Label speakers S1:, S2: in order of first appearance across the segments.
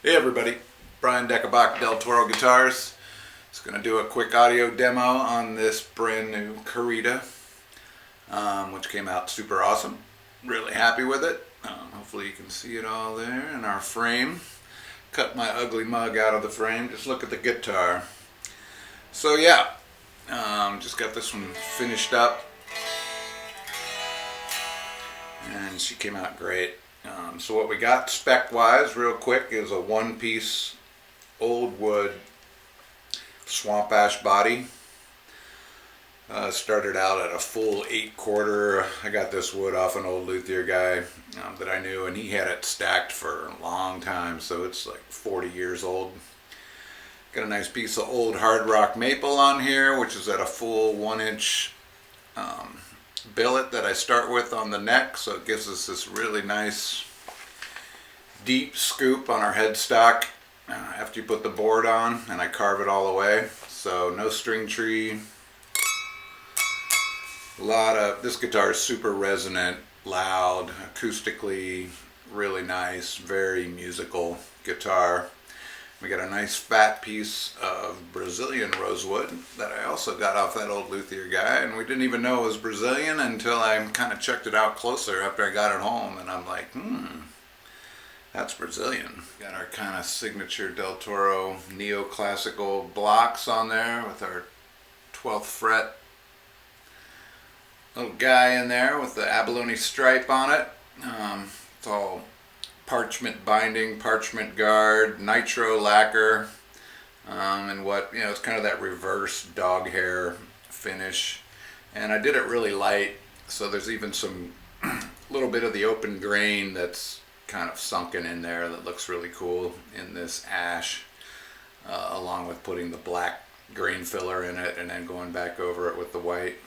S1: Hey everybody, Brian Deckenbach, Del Toro Guitars. Just going to do a quick audio demo on this brand new Corrida, which came out super awesome. Really happy with it. Hopefully you can see it all there in our frame. Cut my ugly mug out of the frame. Just look at the guitar. So yeah, just got this one finished up. And she came out great. So what we got spec-wise, real quick, is a one-piece old wood swamp ash body. Started out at a full 8/4. I got this wood off an old luthier guy that I knew, and he had it stacked for a long time, so it's like 40 years old. Got a nice piece of old hard rock maple on here, which is at a full 1-inch billet that I start with on the neck, so it gives us this really nice deep scoop on our headstock after you put the board on, and I carve it all away. So no string tree. This guitar is super resonant, loud, acoustically really nice, very musical guitar. We got a nice fat piece of Brazilian Rosewood that I also got off that old luthier guy, and we didn't even know it was Brazilian until I kind of checked it out closer after I got it home, and I'm like, that's Brazilian. Got our kind of signature Del Toro neoclassical blocks on there with our 12th fret little guy in there with the abalone stripe on it. It's all parchment binding, parchment guard, nitro lacquer, and it's kind of that reverse dog hair finish. And I did it really light, so there's even some little bit of the open grain that's kind of sunken in there that looks really cool in this ash, along with putting the black grain filler in it and then going back over it with the white.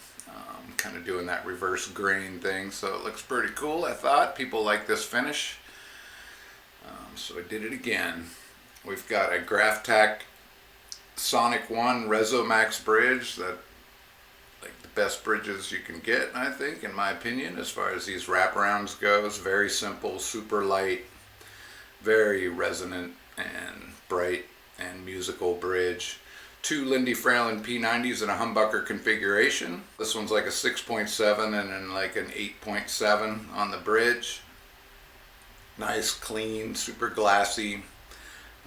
S1: Kind of doing that reverse grain thing, so it looks pretty cool. I thought people like this finish. So I did it again. We've got a Graph-Tac Sonic 1 Resomax bridge, that like the best bridges you can get, I think, in my opinion, as far as these wraparounds goes. Very simple, super light, very resonant and bright and musical bridge. 2 Lindy Fralin P-90s in a humbucker configuration. This one's like a 6.7 and then like an 8.7 on the bridge. Nice, clean, super glassy,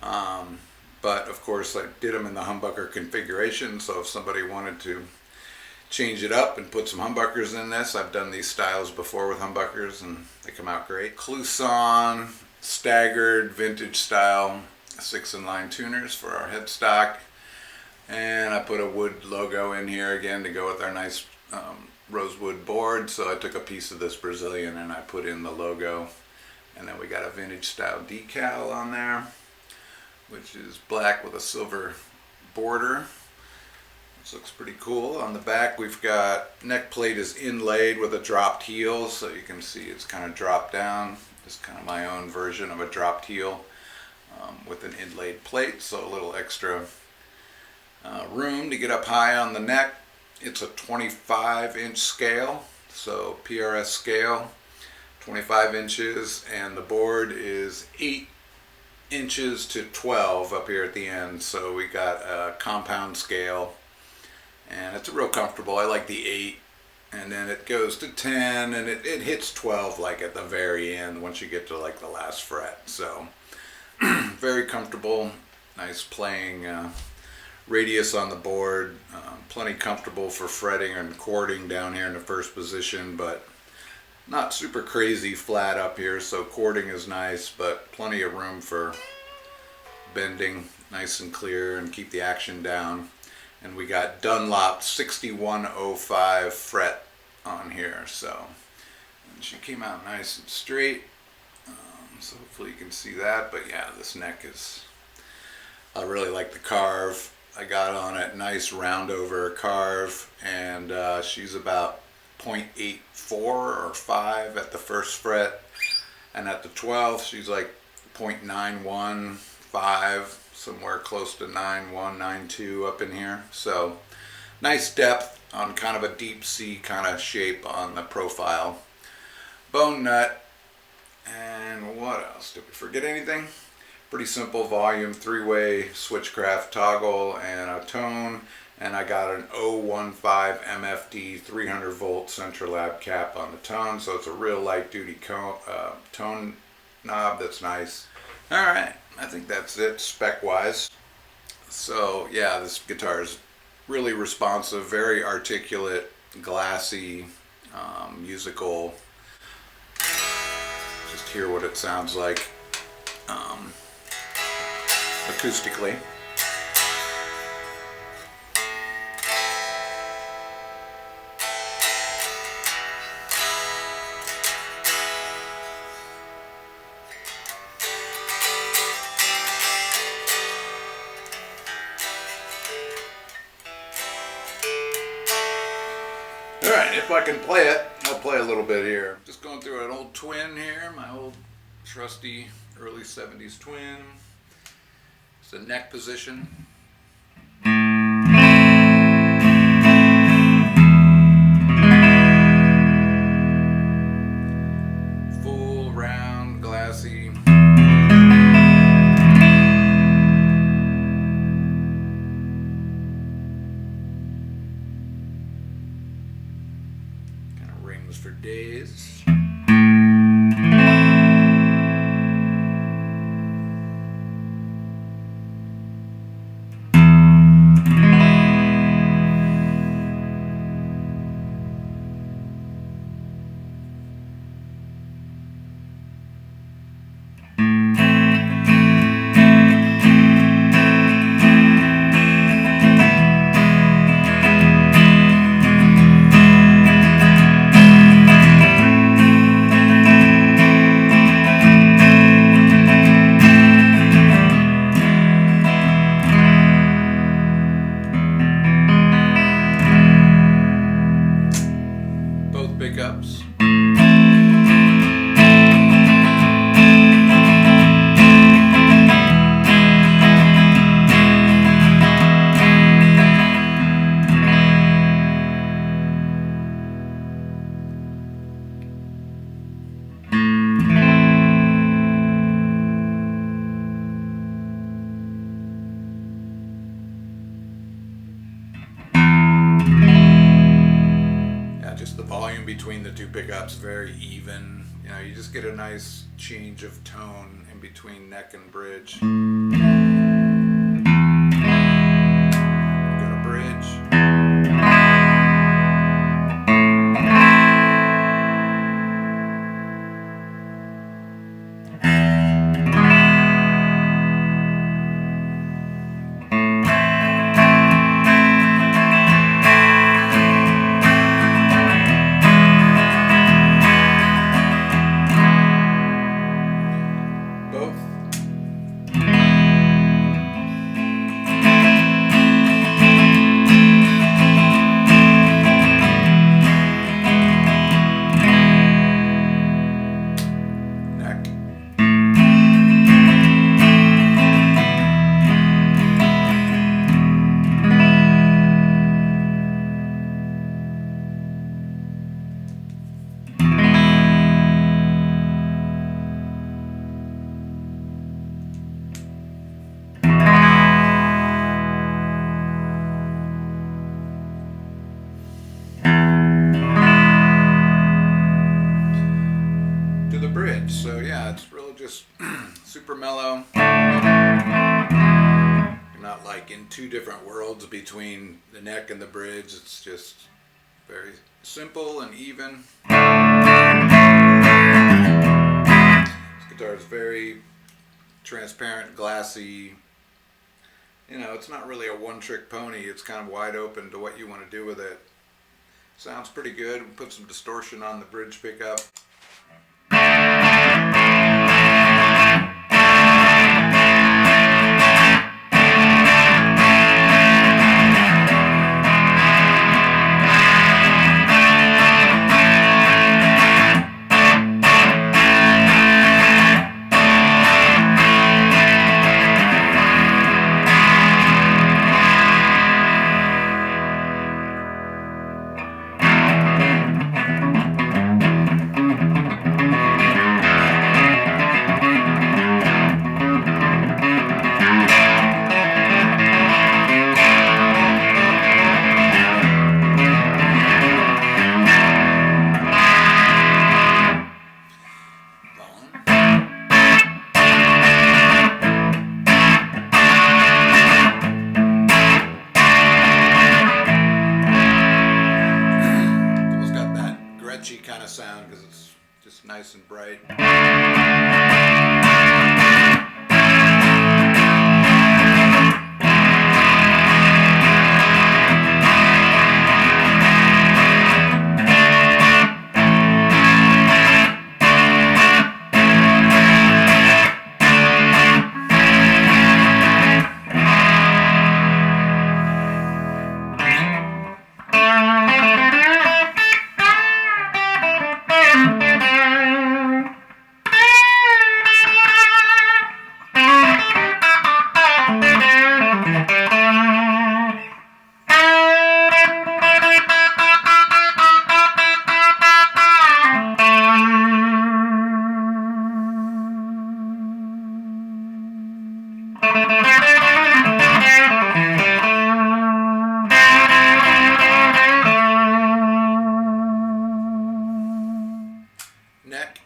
S1: but of course I did them in the humbucker configuration, so if somebody wanted to change it up and put some humbuckers in this, I've done these styles before with humbuckers and they come out great. Clouson staggered vintage style 6-in-line tuners for our headstock, and I put a wood logo in here again to go with our nice rosewood board, so I took a piece of this Brazilian and I put in the logo. And then we got a vintage style decal on there, which is black with a silver border. This looks pretty cool. On the back we've got, neck plate is inlaid with a dropped heel, so you can see it's kind of dropped down. It's kind of my own version of a dropped heel with an inlaid plate, so a little extra room to get up high on the neck. It's a 25-inch scale, so PRS scale. 25 inches, and the board is 8 inches to 12 up here at the end, so we got a compound scale, and it's real comfortable. I like the 8, and then it goes to 10, and it hits 12 like at the very end once you get to like the last fret, so very comfortable. Nice playing radius on the board, plenty comfortable for fretting and chording down here in the first position, but not super crazy flat up here, so chording is nice, but plenty of room for bending, nice and clear, and keep the action down. And we got Dunlop 6105 fret on here, so and she came out nice and straight, so hopefully you can see that. But yeah, this neck is, I really like the carve I got on it. Nice round over carve, and she's about 0.84 or 5 at the first fret, and at the 12th she's like 0.915, somewhere close to 9192 up in here. So nice depth on kind of a deep C kind of shape on the profile. Bone nut, and what else? Did we forget anything? Pretty simple volume, 3-way switchcraft toggle and a tone. And I got an 015 MFD 300 volt central lab cap on the tone, so it's a real light duty tone knob that's nice. Alright, I think that's it spec wise. So yeah, this guitar is really responsive, very articulate, glassy, musical. Just hear what it sounds like acoustically. Alright, if I can play it, I'll play a little bit here. Just going through an old twin here, my old trusty early 70s twin. It's the neck position. Full, round, glassy. Rings for days. Pickups. The volume between the two pickups very even. You know, you just get a nice change of tone in between neck and bridge. Got a bridge. So yeah, it's really just super mellow. You're not like in two different worlds between the neck and the bridge. It's just very simple and even. This guitar is very transparent, glassy. You know, it's not really a one-trick pony. It's kind of wide open to what you want to do with it. Sounds pretty good. We put some distortion on the bridge pickup. nice and bright. Neck.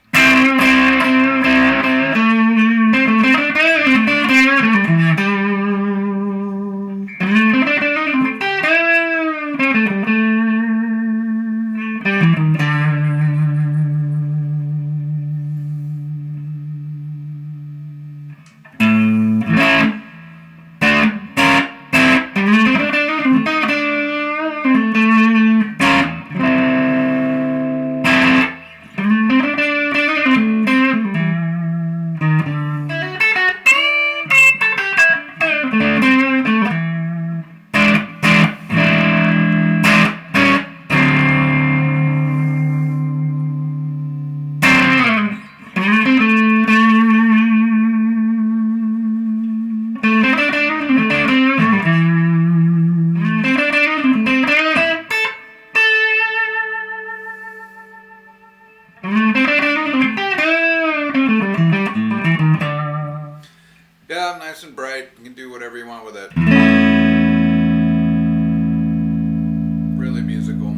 S1: Yeah, nice and bright. You can do whatever you want with it. Really musical.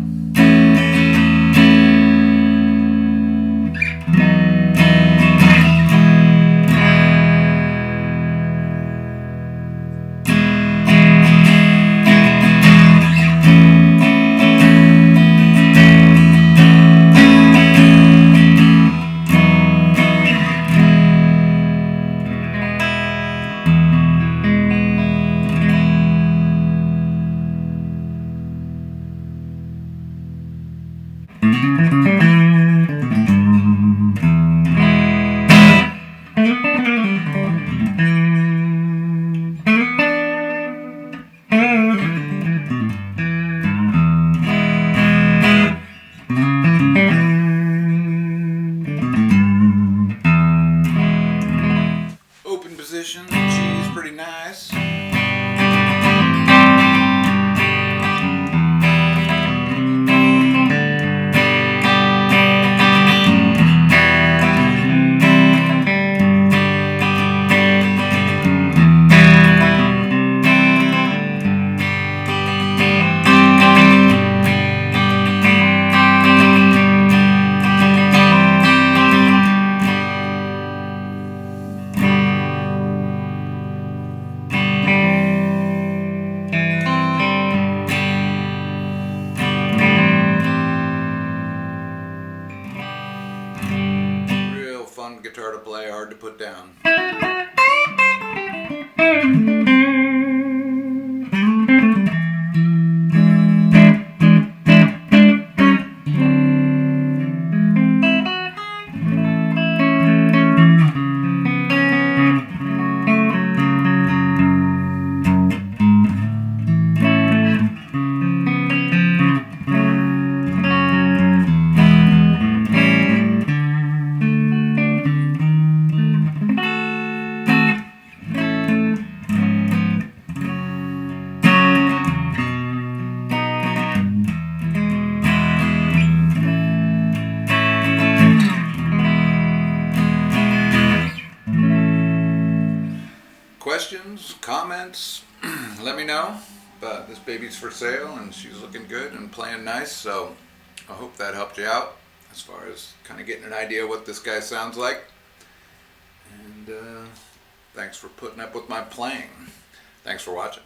S1: Open position, the G is pretty nice. Fun guitar to play, hard to put down. Questions, comments, let me know. But this baby's for sale and she's looking good and playing nice, so I hope that helped you out as far as kind of getting an idea what this guy sounds like. And thanks for putting up with my playing. Thanks for watching.